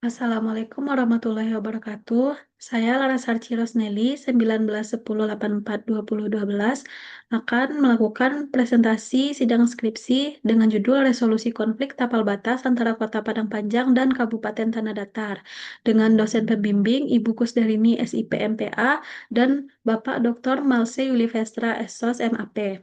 Assalamualaikum warahmatullahi wabarakatuh. Saya Larasarci Rosneli, 1910842012, akan melakukan presentasi sidang skripsi dengan judul Resolusi Konflik Tapal Batas antara Kota Padang Panjang dan Kabupaten Tanah Datar dengan dosen pembimbing Ibu Kusdarini SIP MPA dan Bapak Dr. Malse Yulivestra SOS MAP.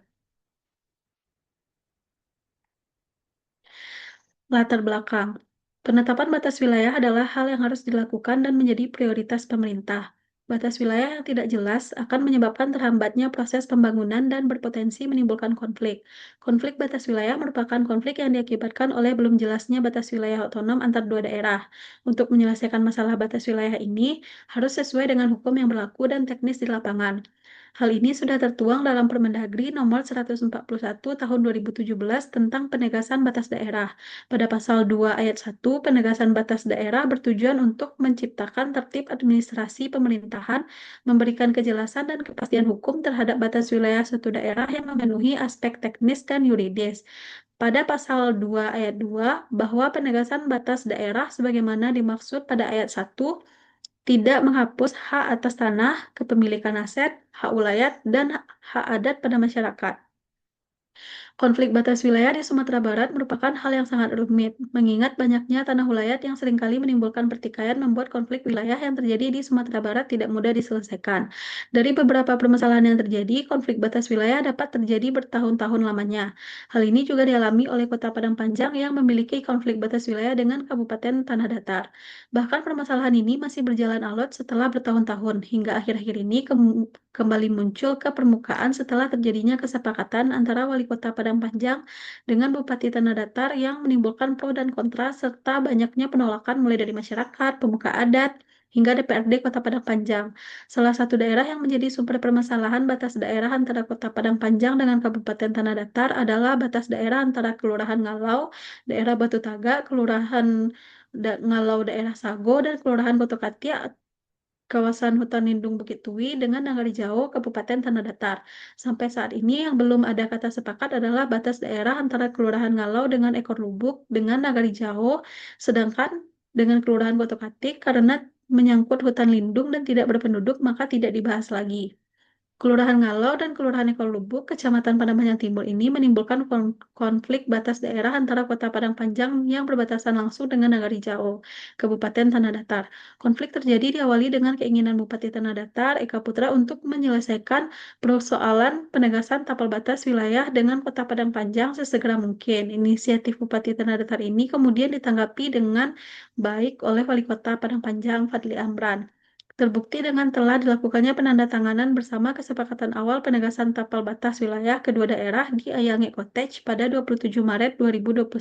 Latar belakang. Penetapan batas wilayah adalah hal yang harus dilakukan dan menjadi prioritas pemerintah. Batas wilayah yang tidak jelas akan menyebabkan terhambatnya proses pembangunan dan berpotensi menimbulkan konflik. Konflik batas wilayah merupakan konflik yang diakibatkan oleh belum jelasnya batas wilayah otonom antar dua daerah. Untuk menyelesaikan masalah batas wilayah ini harus sesuai dengan hukum yang berlaku dan teknis di lapangan. Hal ini sudah tertuang dalam Permendagri Nomor 141 Tahun 2017 tentang penegasan batas daerah. Pada pasal 2 ayat 1, penegasan batas daerah bertujuan untuk menciptakan tertib administrasi pemerintahan, memberikan kejelasan dan kepastian hukum terhadap batas wilayah suatu daerah yang memenuhi aspek teknis dan yuridis. Pada pasal 2 ayat 2, bahwa penegasan batas daerah sebagaimana dimaksud pada ayat 1 tidak menghapus hak atas tanah, kepemilikan aset, hak ulayat, dan hak adat pada masyarakat. Konflik batas wilayah di Sumatera Barat merupakan hal yang sangat rumit, mengingat banyaknya tanah wilayah yang seringkali menimbulkan pertikaian membuat konflik wilayah yang terjadi di Sumatera Barat tidak mudah diselesaikan. Dari beberapa permasalahan yang terjadi, konflik batas wilayah dapat terjadi bertahun-tahun lamanya. Hal ini juga dialami oleh Kota Padang Panjang yang memiliki konflik batas wilayah dengan Kabupaten Tanah Datar. Bahkan permasalahan ini masih berjalan alot setelah bertahun-tahun, hingga akhir-akhir ini kembali muncul ke permukaan setelah terjadinya kesepakatan antara Wali Kota Padang Panjang dengan Bupati Tanah Datar yang menimbulkan pro dan kontra serta banyaknya penolakan mulai dari masyarakat, pemuka adat, hingga DPRD Kota Padang Panjang. Salah satu daerah yang menjadi sumber permasalahan batas daerah antara Kota Padang Panjang dengan Kabupaten Tanah Datar adalah batas daerah antara Kelurahan Ngalau, daerah Batu Taga, Kelurahan Ngalau daerah Sago, dan Kelurahan Botokatia kawasan hutan lindung Bukit Tui dengan Nagari Jauh, Kabupaten Tanah Datar. Sampai saat ini yang belum ada kata sepakat adalah batas daerah antara Kelurahan Ngalau dengan Ekor Lubuk dengan Nagari Jauh, sedangkan dengan Kelurahan Botokatik karena menyangkut hutan lindung dan tidak berpenduduk maka tidak dibahas lagi. Kelurahan Ngalau dan Kelurahan Ekor Lubuk, Kecamatan Padang Panjang Timur ini menimbulkan konflik batas daerah antara Kota Padang Panjang yang berbatasan langsung dengan Nagari Jauh, Kabupaten Tanah Datar. Konflik terjadi diawali dengan keinginan Bupati Tanah Datar, Eka Putra, untuk menyelesaikan persoalan penegasan tapal batas wilayah dengan Kota Padang Panjang sesegera mungkin. Inisiatif Bupati Tanah Datar ini kemudian ditanggapi dengan baik oleh Wali Kota Padang Panjang, Fadli Amran. Terbukti dengan telah dilakukannya penandatanganan bersama kesepakatan awal penegasan tapal batas wilayah kedua daerah di Ayange Cottage pada 27 Maret 2021.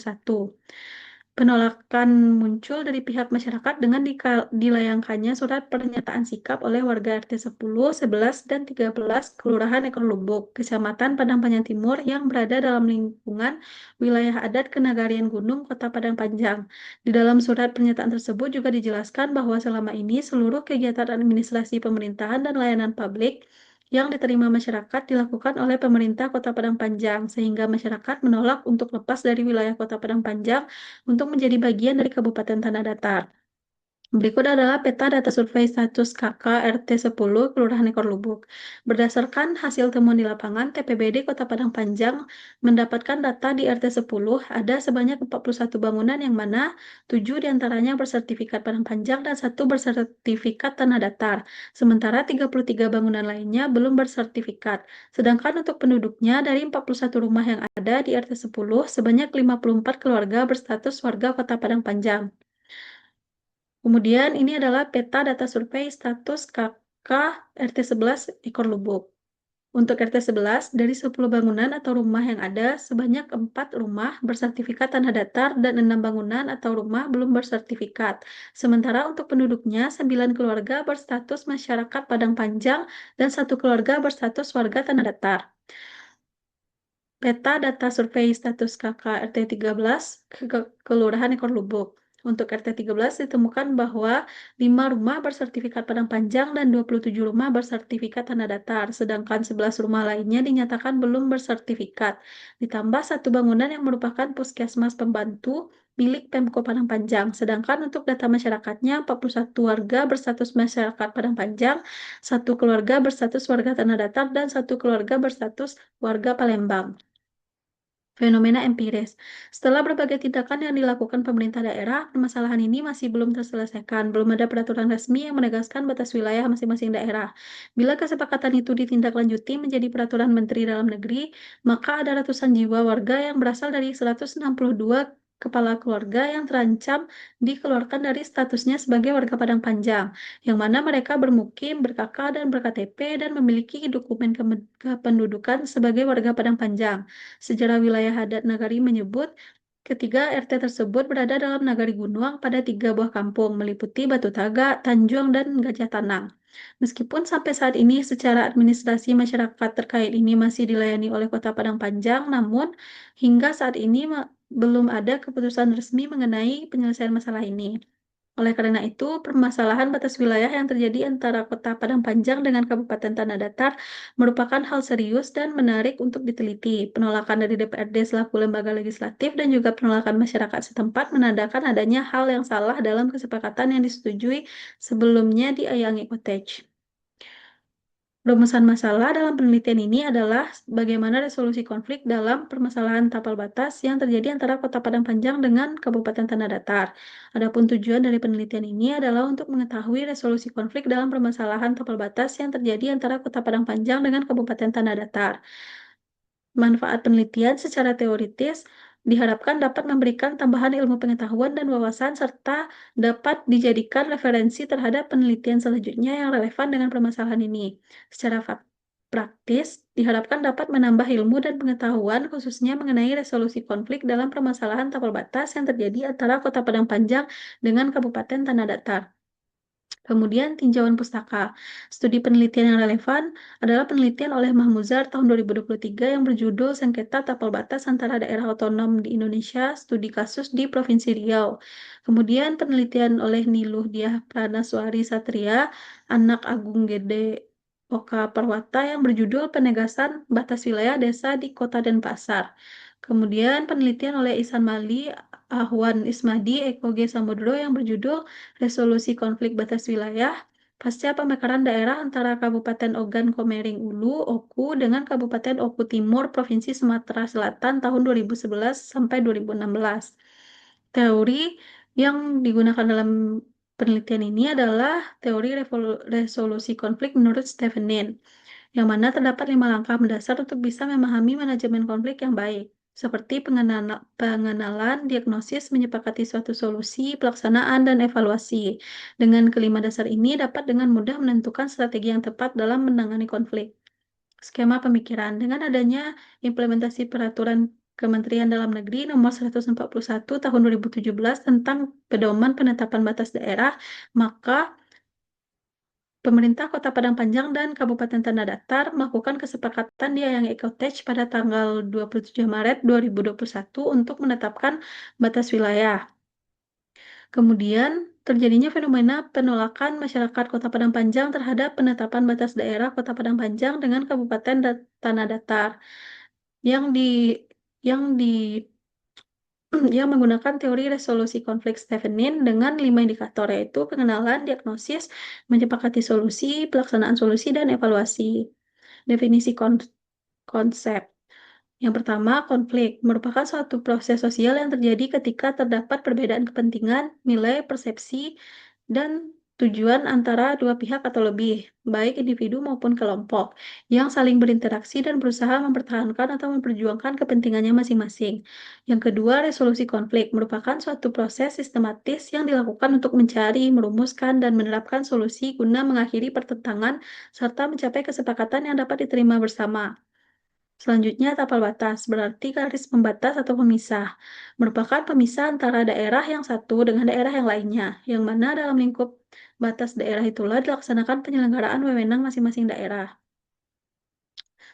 Penolakan muncul dari pihak masyarakat dengan dilayangkannya surat pernyataan sikap oleh warga RT 10, 11, dan 13 Kelurahan Ekor Lubuk, Kecamatan Padang Panjang Timur yang berada dalam lingkungan wilayah adat Kenagarian Gunung, Kota Padang Panjang. Di dalam surat pernyataan tersebut juga dijelaskan bahwa selama ini seluruh kegiatan administrasi pemerintahan dan layanan publik yang diterima masyarakat dilakukan oleh pemerintah Kota Padang Panjang, sehingga masyarakat menolak untuk lepas dari wilayah Kota Padang Panjang untuk menjadi bagian dari Kabupaten Tanah Datar. Berikut adalah peta data survei status KK RT 10 Kelurahan Ekor Lubuk. Berdasarkan hasil temuan di lapangan, TPBD Kota Padang Panjang mendapatkan data di RT 10 ada sebanyak 41 bangunan yang mana 7 diantaranya bersertifikat Padang Panjang dan 1 bersertifikat Tanah Datar. Sementara 33 bangunan lainnya belum bersertifikat. Sedangkan untuk penduduknya dari 41 rumah yang ada di RT 10, sebanyak 54 keluarga berstatus warga Kota Padang Panjang. Kemudian ini adalah peta data survei status KK RT 11 Ekor Lubuk. Untuk RT 11, dari 10 bangunan atau rumah yang ada, sebanyak 4 rumah bersertifikat tanah datar dan 6 bangunan atau rumah belum bersertifikat. Sementara untuk penduduknya, 9 keluarga berstatus masyarakat Padang Panjang dan 1 keluarga berstatus warga tanah datar. Peta data survei status KK RT 13 Kelurahan Ekor Lubuk. Untuk RT 13 ditemukan bahwa 5 rumah bersertifikat Padang Panjang dan 27 rumah bersertifikat Tanah Datar, sedangkan 11 rumah lainnya dinyatakan belum bersertifikat. Ditambah 1 bangunan yang merupakan puskesmas pembantu milik Pemko Padang Panjang. Sedangkan untuk data masyarakatnya, 41 warga berstatus masyarakat Padang Panjang, 1 keluarga berstatus warga Tanah Datar, dan 1 keluarga berstatus warga Palembang. Fenomena empiris. Setelah berbagai tindakan yang dilakukan pemerintah daerah, permasalahan ini masih belum terselesaikan. Belum ada peraturan resmi yang menegaskan batas wilayah masing-masing daerah. Bila kesepakatan itu ditindaklanjuti menjadi peraturan Menteri Dalam Negeri, maka ada ratusan jiwa warga yang berasal dari 162 kepala keluarga yang terancam dikeluarkan dari statusnya sebagai warga Padang Panjang, yang mana mereka bermukim, berKK, dan berKTP, dan memiliki dokumen kependudukan sebagai warga Padang Panjang. Sejarah wilayah adat Nagari menyebut ketiga RT tersebut berada dalam Nagari Gunuang pada 3 buah kampung, meliputi Batu Taga, Tanjung, dan Gajah Tanang. Meskipun sampai saat ini secara administrasi masyarakat terkait ini masih dilayani oleh Kota Padang Panjang, namun hingga saat ini belum ada keputusan resmi mengenai penyelesaian masalah ini. Oleh karena itu, permasalahan batas wilayah yang terjadi antara Kota Padang Panjang dengan Kabupaten Tanah Datar merupakan hal serius dan menarik untuk diteliti. Penolakan dari DPRD selaku lembaga legislatif dan juga penolakan masyarakat setempat menandakan adanya hal yang salah dalam kesepakatan yang disetujui sebelumnya di Ayangi Cottage. Rumusan masalah dalam penelitian ini adalah bagaimana resolusi konflik dalam permasalahan tapal batas yang terjadi antara Kota Padang Panjang dengan Kabupaten Tanah Datar. Adapun tujuan dari penelitian ini adalah untuk mengetahui resolusi konflik dalam permasalahan tapal batas yang terjadi antara Kota Padang Panjang dengan Kabupaten Tanah Datar. Manfaat penelitian secara teoritis diharapkan dapat memberikan tambahan ilmu pengetahuan dan wawasan serta dapat dijadikan referensi terhadap penelitian selanjutnya yang relevan dengan permasalahan ini. Secara praktis, diharapkan dapat menambah ilmu dan pengetahuan khususnya mengenai resolusi konflik dalam permasalahan tapal batas yang terjadi antara Kota Padang Panjang dengan Kabupaten Tanah Datar. Kemudian tinjauan pustaka. Studi penelitian yang relevan adalah penelitian oleh Mahmuzar tahun 2023 yang berjudul Sengketa Tapal Batas Antara Daerah Otonom di Indonesia, Studi Kasus di Provinsi Riau. Kemudian penelitian oleh Niluh Diah Pranaswari Satria, Anak Agung Gede Oka Parwata yang berjudul Penegasan Batas Wilayah Desa di Kota Denpasar. Kemudian penelitian oleh Ihsan Mali, Ahwan Ismadi, Eko G. Samudro yang berjudul Resolusi Konflik Batas Wilayah pasca pemekaran daerah antara Kabupaten Ogan Komering Ulu, Oku, dengan Kabupaten Oku Timur, Provinsi Sumatera Selatan tahun 2011 sampai 2016. Teori yang digunakan dalam penelitian ini adalah teori resolusi konflik menurut Stevenin, yang mana terdapat 5 langkah mendasar untuk bisa memahami manajemen konflik yang baik, seperti pengenalan, diagnosis, menyepakati suatu solusi, pelaksanaan, dan evaluasi. Dengan kelima dasar ini dapat dengan mudah menentukan strategi yang tepat dalam menangani konflik. Skema pemikiran. Dengan adanya implementasi peraturan Kementerian Dalam Negeri Nomor 141 Tahun 2017 tentang pedoman penetapan batas daerah, maka pemerintah Kota Padang Panjang dan Kabupaten Tanah Datar melakukan kesepakatan di Ayangi Cottage pada tanggal 27 Maret 2021 untuk menetapkan batas wilayah. Kemudian, terjadinya fenomena penolakan masyarakat Kota Padang Panjang terhadap penetapan batas daerah Kota Padang Panjang dengan Kabupaten Tanah Datar yang di yang di yang menggunakan teori resolusi konflik Stevenin dengan 5 indikator, yaitu pengenalan, diagnosis, menyepakati solusi, pelaksanaan solusi, dan evaluasi. Definisi konsep. Yang pertama, konflik merupakan suatu proses sosial yang terjadi ketika terdapat perbedaan kepentingan, nilai, persepsi, dan tujuan antara dua pihak atau lebih, baik individu maupun kelompok, yang saling berinteraksi dan berusaha mempertahankan atau memperjuangkan kepentingannya masing-masing. Yang kedua, resolusi konflik merupakan suatu proses sistematis yang dilakukan untuk mencari, merumuskan, dan menerapkan solusi guna mengakhiri pertentangan serta mencapai kesepakatan yang dapat diterima bersama. Selanjutnya, tapal batas, berarti garis pembatas atau pemisah. Merupakan pemisah antara daerah yang satu dengan daerah yang lainnya, yang mana dalam lingkup batas daerah itulah dilaksanakan penyelenggaraan wewenang masing-masing daerah.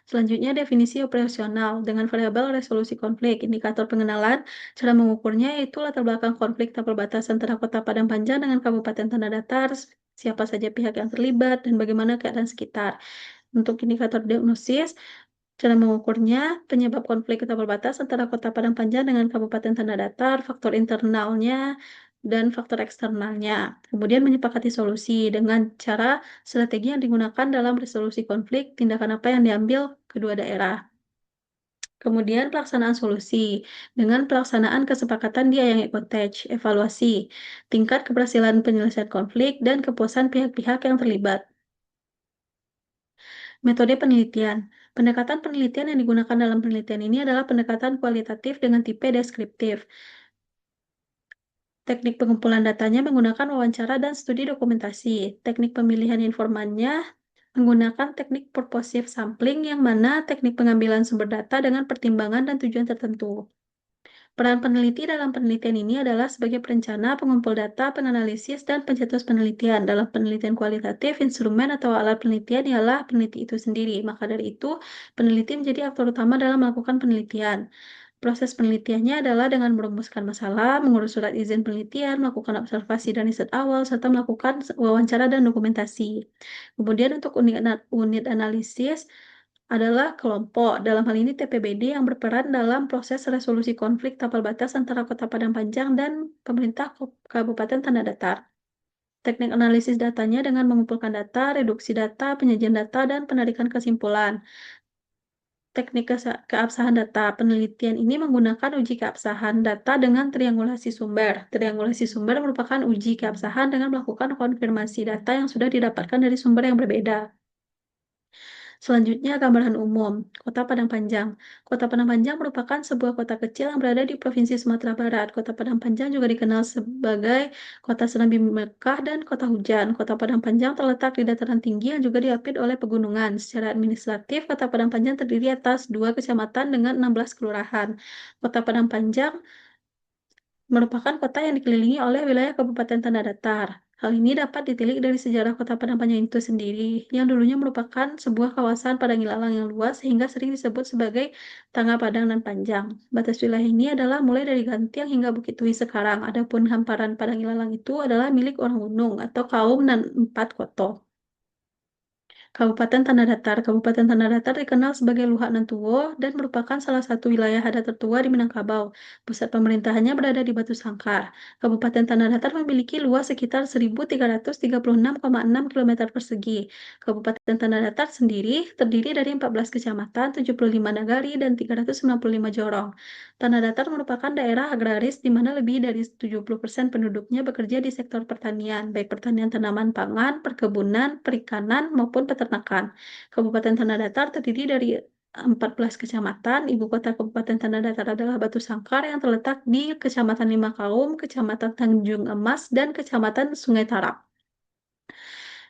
Selanjutnya, definisi operasional dengan variabel resolusi konflik. Indikator pengenalan, cara mengukurnya yaitu latar belakang konflik tapal batas antara Kota Padang Panjang dengan Kabupaten Tanah Datar, siapa saja pihak yang terlibat, dan bagaimana keadaan sekitar. Untuk indikator diagnosis, Cara mengukurnya, penyebab konflik tabel batas antara Kota Padang Panjang dengan Kabupaten Tanah Datar, faktor internalnya, dan faktor eksternalnya. Kemudian menyepakati solusi dengan cara strategi yang digunakan dalam resolusi konflik, tindakan apa yang diambil kedua daerah. Kemudian pelaksanaan solusi dengan pelaksanaan kesepakatan di Ayang Cottage, evaluasi, tingkat keberhasilan penyelesaian konflik, dan kepuasan pihak-pihak yang terlibat. Metode penelitian. Pendekatan penelitian yang digunakan dalam penelitian ini adalah pendekatan kualitatif dengan tipe deskriptif. Teknik pengumpulan datanya menggunakan wawancara dan studi dokumentasi. Teknik pemilihan informannya menggunakan teknik purposive sampling yang mana teknik pengambilan sumber data dengan pertimbangan dan tujuan tertentu. Peran peneliti dalam penelitian ini adalah sebagai perencana, pengumpul data, penganalisis, dan pencetus penelitian. Dalam penelitian kualitatif, instrumen atau alat penelitian ialah peneliti itu sendiri. Maka dari itu, peneliti menjadi aktor utama dalam melakukan penelitian. Proses penelitiannya adalah dengan merumuskan masalah, mengurus surat izin penelitian, melakukan observasi dan riset awal, serta melakukan wawancara dan dokumentasi. Kemudian untuk unit analisis, adalah kelompok, dalam hal ini TPBD, yang berperan dalam proses resolusi konflik tapal batas antara Kota Padang Panjang dan pemerintah Kabupaten Tanah Datar. Teknik analisis datanya dengan mengumpulkan data, reduksi data, penyajian data, dan penarikan kesimpulan. Teknik keabsahan data. Penelitian ini menggunakan uji keabsahan data dengan triangulasi sumber. Triangulasi sumber merupakan uji keabsahan dengan melakukan konfirmasi data yang sudah didapatkan dari sumber yang berbeda. Selanjutnya, gambaran umum. Kota Padang Panjang. Kota Padang Panjang merupakan sebuah kota kecil yang berada di Provinsi Sumatera Barat. Kota Padang Panjang juga dikenal sebagai kota Serambi Mekah dan kota hujan. Kota Padang Panjang terletak di dataran tinggi yang juga diapit oleh pegunungan. Secara administratif, Kota Padang Panjang terdiri atas 2 kecamatan dengan 16 kelurahan. Kota Padang Panjang merupakan kota yang dikelilingi oleh wilayah Kabupaten Tanah Datar. Hal ini dapat ditilik dari sejarah Kota Padang Panjang itu sendiri, yang dulunya merupakan sebuah kawasan padang ilalang yang luas sehingga sering disebut sebagai Tangga Padang dan Panjang. Batas wilayah ini adalah mulai dari Gantiang hingga Bukit Tui sekarang. Adapun hamparan padang ilalang itu adalah milik orang gunung atau kaum dan 4 koto. Kabupaten Tanah Datar. Kabupaten Tanah Datar dikenal sebagai Luhak Nantuwo dan merupakan salah satu wilayah adat tertua di Minangkabau. Pusat pemerintahannya berada di Batu Sangkar. Kabupaten Tanah Datar memiliki luas sekitar 1.336,6 km persegi. Kabupaten Tanah Datar sendiri terdiri dari 14 kecamatan, 75 nagari, dan 395 jorong. Tanah Datar merupakan daerah agraris di mana lebih dari 70% penduduknya bekerja di sektor pertanian, baik pertanian tanaman pangan, perkebunan, perikanan, maupun peternakan. Kabupaten Tanah Datar terdiri dari 14 kecamatan. Ibu kota Kabupaten Tanah Datar adalah Batu Sangkar yang terletak di Kecamatan Limakaum, Kecamatan Tanjung Emas, dan Kecamatan Sungai Tarap.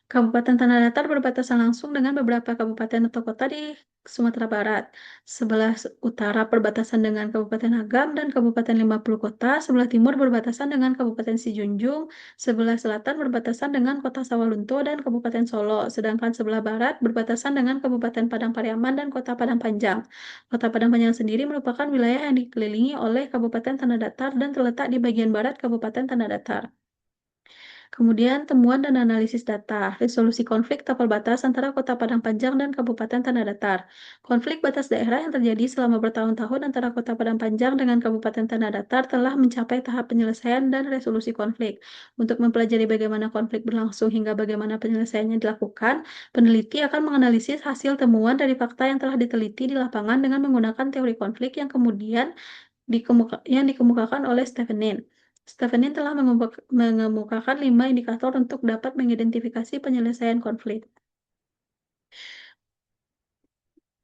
Kabupaten Tanah Datar berbatasan langsung dengan beberapa kabupaten atau kota di Sumatera Barat. Sebelah utara berbatasan dengan Kabupaten Agam dan Kabupaten 50 Kota, sebelah timur berbatasan dengan Kabupaten Sijunjung, sebelah selatan berbatasan dengan Kota Sawalunto dan Kabupaten Solo, sedangkan sebelah barat berbatasan dengan Kabupaten Padang Pariaman dan Kota Padang Panjang. Kota Padang Panjang sendiri merupakan wilayah yang dikelilingi oleh Kabupaten Tanah Datar dan terletak di bagian barat Kabupaten Tanah Datar. Kemudian temuan dan analisis data, resolusi konflik tapal batas antara Kota Padang Panjang dan Kabupaten Tanah Datar. Konflik batas daerah yang terjadi selama bertahun-tahun antara Kota Padang Panjang dengan Kabupaten Tanah Datar telah mencapai tahap penyelesaian dan resolusi konflik. Untuk mempelajari bagaimana konflik berlangsung hingga bagaimana penyelesaiannya dilakukan, peneliti akan menganalisis hasil temuan dari fakta yang telah diteliti di lapangan dengan menggunakan teori konflik yang kemudian dikemukakan oleh Stevenin. Stevenin telah mengemukakan 5 indikator untuk dapat mengidentifikasi penyelesaian konflik.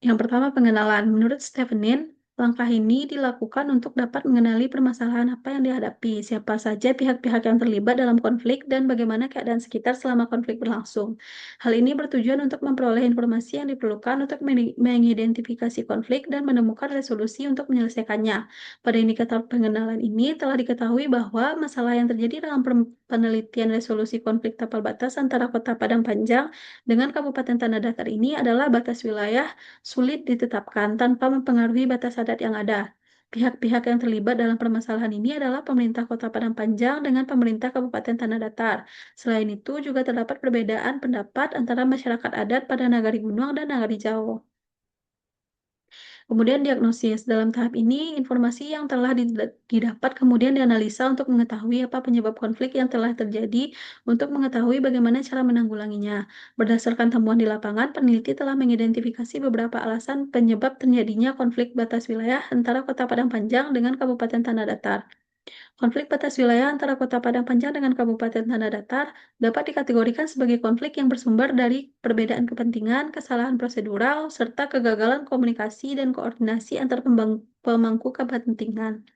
Yang pertama, pengenalan. Menurut Stevenin, langkah ini dilakukan untuk dapat mengenali permasalahan apa yang dihadapi, siapa saja pihak-pihak yang terlibat dalam konflik, dan bagaimana keadaan sekitar selama konflik berlangsung. Hal ini bertujuan untuk memperoleh informasi yang diperlukan untuk mengidentifikasi konflik dan menemukan resolusi untuk menyelesaikannya. Pada indikator pengenalan ini telah diketahui bahwa masalah yang terjadi dalam penelitian resolusi konflik tapal batas antara Kota Padang Panjang dengan Kabupaten Tanah Datar ini adalah batas wilayah sulit ditetapkan tanpa mempengaruhi batas adat yang ada. Pihak-pihak yang terlibat dalam permasalahan ini adalah pemerintah Kota Padang Panjang dengan pemerintah Kabupaten Tanah Datar. Selain itu, juga terdapat perbedaan pendapat antara masyarakat adat pada Nagari Gunung dan Nagari Jawa. Kemudian diagnosis. Dalam tahap ini, informasi yang telah didapat kemudian dianalisa untuk mengetahui apa penyebab konflik yang telah terjadi untuk mengetahui bagaimana cara menanggulanginya. Berdasarkan temuan di lapangan, peneliti telah mengidentifikasi beberapa alasan penyebab terjadinya konflik batas wilayah antara Kota Padang Panjang dengan Kabupaten Tanah Datar. Konflik batas wilayah antara Kota Padang Panjang dengan Kabupaten Tanah Datar dapat dikategorikan sebagai konflik yang bersumber dari perbedaan kepentingan, kesalahan prosedural, serta kegagalan komunikasi dan koordinasi antar pemangku kepentingan.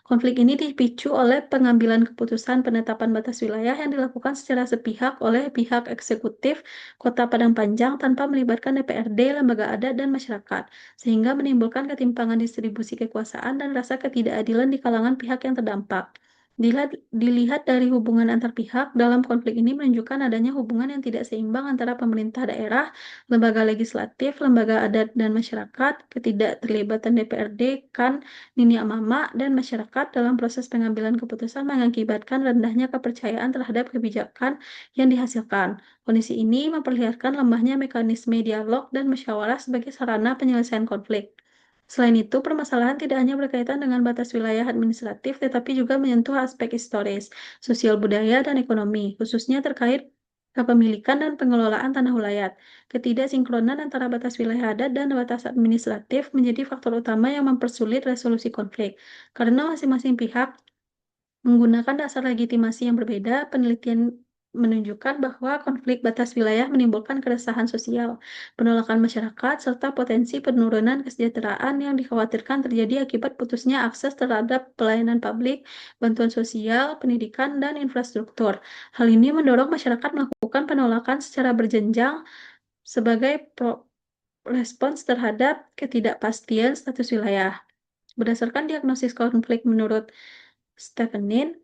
Konflik ini dipicu oleh pengambilan keputusan penetapan batas wilayah yang dilakukan secara sepihak oleh pihak eksekutif Kota Padang Panjang tanpa melibatkan DPRD, lembaga adat, dan masyarakat, sehingga menimbulkan ketimpangan distribusi kekuasaan dan rasa ketidakadilan di kalangan pihak yang terdampak. Dilihat dari hubungan antar pihak, dalam konflik ini menunjukkan adanya hubungan yang tidak seimbang antara pemerintah daerah, lembaga legislatif, lembaga adat, dan masyarakat, ketidakterlibatan DPRD, KAN, Nini Mama, dan masyarakat dalam proses pengambilan keputusan mengakibatkan rendahnya kepercayaan terhadap kebijakan yang dihasilkan. Kondisi ini memperlihatkan lemahnya mekanisme dialog dan musyawarah sebagai sarana penyelesaian konflik. Selain itu, permasalahan tidak hanya berkaitan dengan batas wilayah administratif, tetapi juga menyentuh aspek historis, sosial budaya, dan ekonomi, khususnya terkait kepemilikan dan pengelolaan tanah ulayat. Ketidaksinkronan antara batas wilayah adat dan batas administratif menjadi faktor utama yang mempersulit resolusi konflik. Karena masing-masing pihak menggunakan dasar legitimasi yang berbeda, penelitian menunjukkan bahwa konflik batas wilayah menimbulkan keresahan sosial, penolakan masyarakat, serta potensi penurunan kesejahteraan yang dikhawatirkan terjadi akibat putusnya akses terhadap pelayanan publik, bantuan sosial, pendidikan, dan infrastruktur. Hal ini mendorong masyarakat melakukan penolakan secara berjenjang sebagai respons terhadap ketidakpastian status wilayah. Berdasarkan diagnosis konflik menurut Stefanin,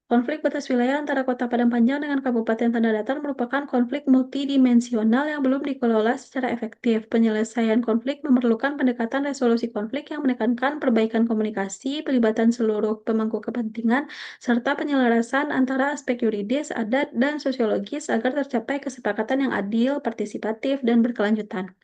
konflik batas wilayah antara Kota Padang Panjang dengan Kabupaten Tanah Datar merupakan konflik multidimensional yang belum dikelola secara efektif. Penyelesaian konflik memerlukan pendekatan resolusi konflik yang menekankan perbaikan komunikasi, pelibatan seluruh pemangku kepentingan, serta penyelarasan antara aspek yuridis, adat, dan sosiologis agar tercapai kesepakatan yang adil, partisipatif, dan berkelanjutan.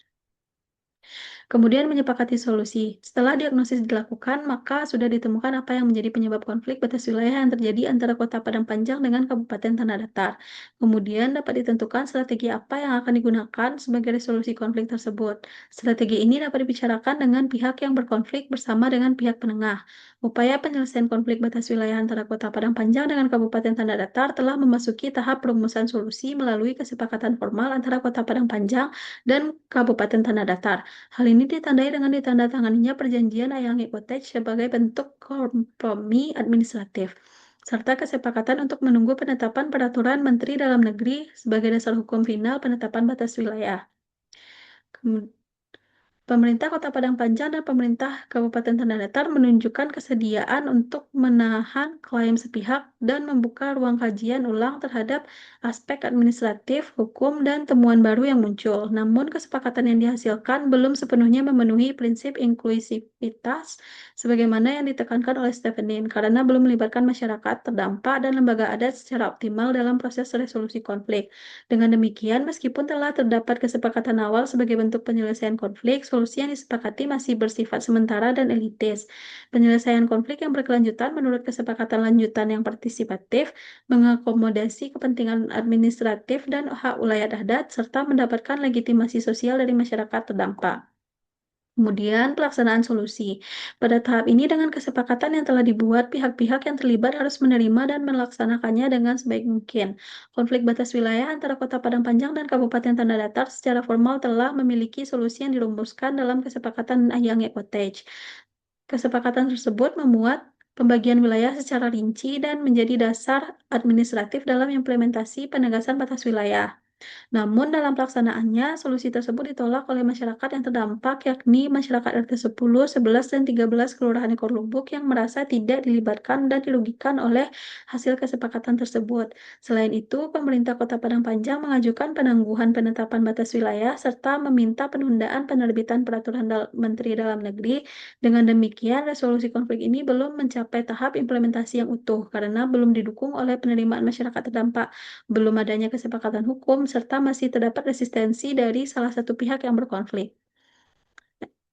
Kemudian menyepakati solusi. Setelah diagnosis dilakukan, maka sudah ditemukan apa yang menjadi penyebab konflik batas wilayah yang terjadi antara Kota Padang Panjang dengan Kabupaten Tanah Datar. Kemudian dapat ditentukan strategi apa yang akan digunakan sebagai resolusi konflik tersebut. Strategi ini dapat dibicarakan dengan pihak yang berkonflik bersama dengan pihak penengah. Upaya penyelesaian konflik batas wilayah antara Kota Padang Panjang dengan Kabupaten Tanah Datar telah memasuki tahap perumusan solusi melalui kesepakatan formal antara Kota Padang Panjang dan Kabupaten Tanah Datar. Hal ini ditandai dengan ditandatanganinya perjanjian Ayangge Cottage sebagai bentuk kompromi administratif, serta kesepakatan untuk menunggu penetapan peraturan Menteri Dalam Negeri sebagai dasar hukum final penetapan batas wilayah. Pemerintah Kota Padang Panjang dan pemerintah Kabupaten Tanah Datar menunjukkan kesediaan untuk menahan klaim sepihak dan membuka ruang kajian ulang terhadap aspek administratif, hukum, dan temuan baru yang muncul. Namun, kesepakatan yang dihasilkan belum sepenuhnya memenuhi prinsip inklusivitas sebagaimana yang ditekankan oleh Stefanin karena belum melibatkan masyarakat terdampak dan lembaga adat secara optimal dalam proses resolusi konflik. Dengan demikian, meskipun telah terdapat kesepakatan awal sebagai bentuk penyelesaian konflik, solusi yang disepakati masih bersifat sementara dan elitis. Penyelesaian konflik yang berkelanjutan menurut kesepakatan lanjutan yang partisipatif, mengakomodasi kepentingan administratif dan hak wilayah adat, serta mendapatkan legitimasi sosial dari masyarakat terdampak. Kemudian, pelaksanaan solusi. Pada tahap ini, dengan kesepakatan yang telah dibuat, pihak-pihak yang terlibat harus menerima dan melaksanakannya dengan sebaik mungkin. Konflik batas wilayah antara Kota Padang Panjang dan Kabupaten Tanah Datar secara formal telah memiliki solusi yang dirumuskan dalam kesepakatan Ayangge Cottage. Kesepakatan tersebut memuat pembagian wilayah secara rinci dan menjadi dasar administratif dalam implementasi penegasan batas wilayah. Namun dalam pelaksanaannya, solusi tersebut ditolak oleh masyarakat yang terdampak, yakni masyarakat RT 10, 11, dan 13 Kelurahan Ekor Lubuk yang merasa tidak dilibatkan dan dirugikan oleh hasil kesepakatan tersebut. Selain itu, pemerintah Kota Padang Panjang mengajukan penangguhan penetapan batas wilayah serta meminta penundaan penerbitan peraturan Menteri Dalam Negeri. Dengan demikian, resolusi konflik ini belum mencapai tahap implementasi yang utuh karena belum didukung oleh penerimaan masyarakat terdampak, belum adanya kesepakatan hukum, serta masih terdapat resistensi dari salah satu pihak yang berkonflik.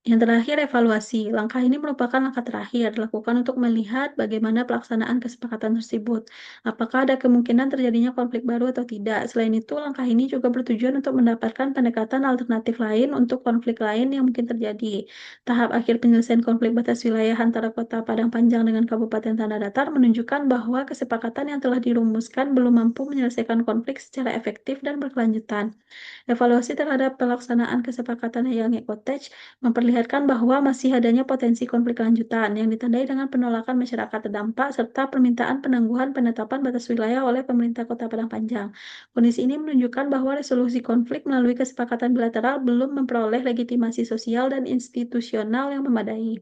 Yang terakhir, evaluasi. Langkah ini merupakan langkah terakhir dilakukan untuk melihat bagaimana pelaksanaan kesepakatan tersebut. Apakah ada kemungkinan terjadinya konflik baru atau tidak. Selain itu, langkah ini juga bertujuan untuk mendapatkan pendekatan alternatif lain untuk konflik lain yang mungkin terjadi. Tahap akhir penyelesaian konflik batas wilayah antara Kota Padang Panjang dengan Kabupaten Tanah Datar menunjukkan bahwa kesepakatan yang telah dirumuskan belum mampu menyelesaikan konflik secara efektif dan berkelanjutan. Evaluasi terhadap pelaksanaan kesepakatan yang Cottage memperlihatkan bahwa masih adanya potensi konflik lanjutan yang ditandai dengan penolakan masyarakat terdampak serta permintaan penangguhan penetapan batas wilayah oleh pemerintah Kota Padang Panjang. Kondisi ini menunjukkan bahwa resolusi konflik melalui kesepakatan bilateral belum memperoleh legitimasi sosial dan institusional yang memadai.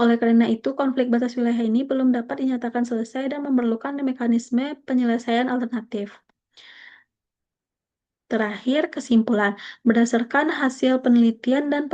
Oleh karena itu, konflik batas wilayah ini belum dapat dinyatakan selesai dan memerlukan mekanisme penyelesaian alternatif. Terakhir, kesimpulan. Berdasarkan hasil penelitian dan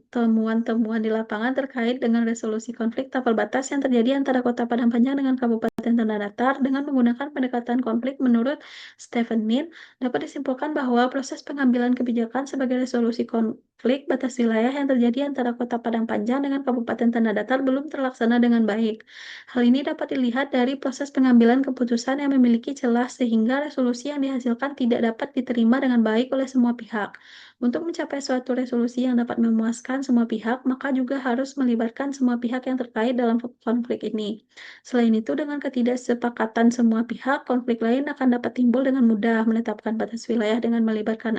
temuan-temuan di lapangan terkait dengan resolusi konflik tapal batas yang terjadi antara Kota Padang Panjang dengan Kabupaten Tanah Datar dengan menggunakan pendekatan konflik menurut Stephen Min, dapat disimpulkan bahwa proses pengambilan kebijakan sebagai resolusi konflik batas wilayah yang terjadi antara Kota Padang Panjang dengan Kabupaten Tanah Datar belum terlaksana dengan baik. Hal ini dapat dilihat dari proses pengambilan keputusan yang memiliki celah sehingga resolusi yang dihasilkan tidak dapat diterima dengan baik oleh semua pihak. Untuk mencapai suatu resolusi yang dapat memuaskan semua pihak, maka juga harus melibatkan semua pihak yang terkait dalam konflik ini. Selain itu, dengan ketidaksepakatan semua pihak, konflik lain akan dapat timbul dengan mudah. Menetapkan batas wilayah dengan melibatkan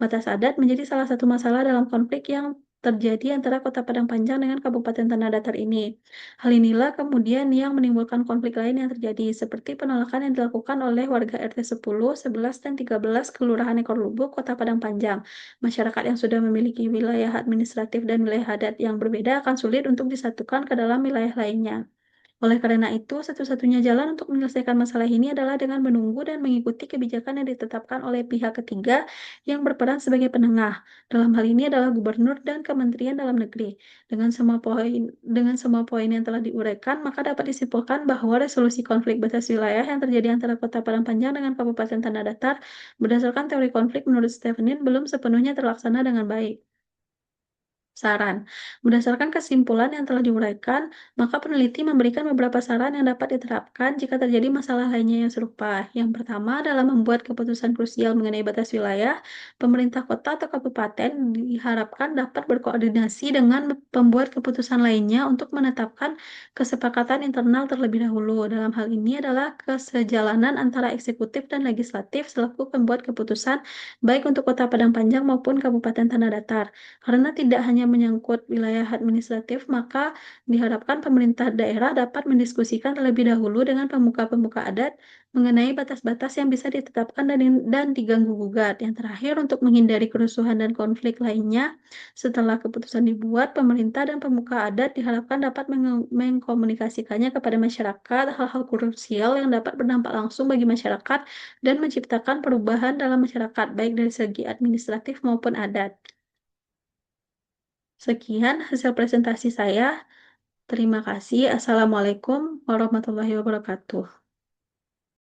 batas adat menjadi salah satu masalah dalam konflik yang terjadi antara Kota Padang Panjang dengan Kabupaten Tanah Datar ini. Hal inilah kemudian yang menimbulkan konflik lain yang terjadi, seperti penolakan yang dilakukan oleh warga RT 10, 11, dan 13 Kelurahan Ekor Lubuk, Kota Padang Panjang. Masyarakat yang sudah memiliki wilayah administratif dan wilayah adat yang berbeda akan sulit untuk disatukan ke dalam wilayah lainnya. Oleh karena itu, satu-satunya jalan untuk menyelesaikan masalah ini adalah dengan menunggu dan mengikuti kebijakan yang ditetapkan oleh pihak ketiga yang berperan sebagai penengah. Dalam hal ini adalah gubernur dan Kementerian Dalam Negeri. Dengan semua poin yang telah diuraikan, maka dapat disimpulkan bahwa resolusi konflik batas wilayah yang terjadi antara Kota Padang Panjang dengan Kabupaten Tanah Datar berdasarkan teori konflik menurut Stevenin belum sepenuhnya terlaksana dengan baik. Saran. Berdasarkan kesimpulan yang telah diuraikan, maka peneliti memberikan beberapa saran yang dapat diterapkan jika terjadi masalah lainnya yang serupa. Yang pertama adalah membuat keputusan krusial mengenai batas wilayah. Pemerintah kota atau kabupaten diharapkan dapat berkoordinasi dengan pembuat keputusan lainnya untuk menetapkan kesepakatan internal terlebih dahulu. Dalam hal ini adalah kesejalanan antara eksekutif dan legislatif selaku pembuat keputusan, baik untuk Kota Padang Panjang maupun Kabupaten Tanah Datar. Karena tidak hanya menyangkut wilayah administratif, maka diharapkan pemerintah daerah dapat mendiskusikan terlebih dahulu dengan pemuka-pemuka adat mengenai batas-batas yang bisa ditetapkan dan diganggu-gugat. Yang terakhir, untuk menghindari kerusuhan dan konflik lainnya, setelah keputusan dibuat, pemerintah dan pemuka adat diharapkan dapat mengkomunikasikannya kepada masyarakat hal-hal krusial yang dapat berdampak langsung bagi masyarakat dan menciptakan perubahan dalam masyarakat, baik dari segi administratif maupun adat. Sekian hasil presentasi saya. Terima kasih. Assalamualaikum warahmatullahi wabarakatuh.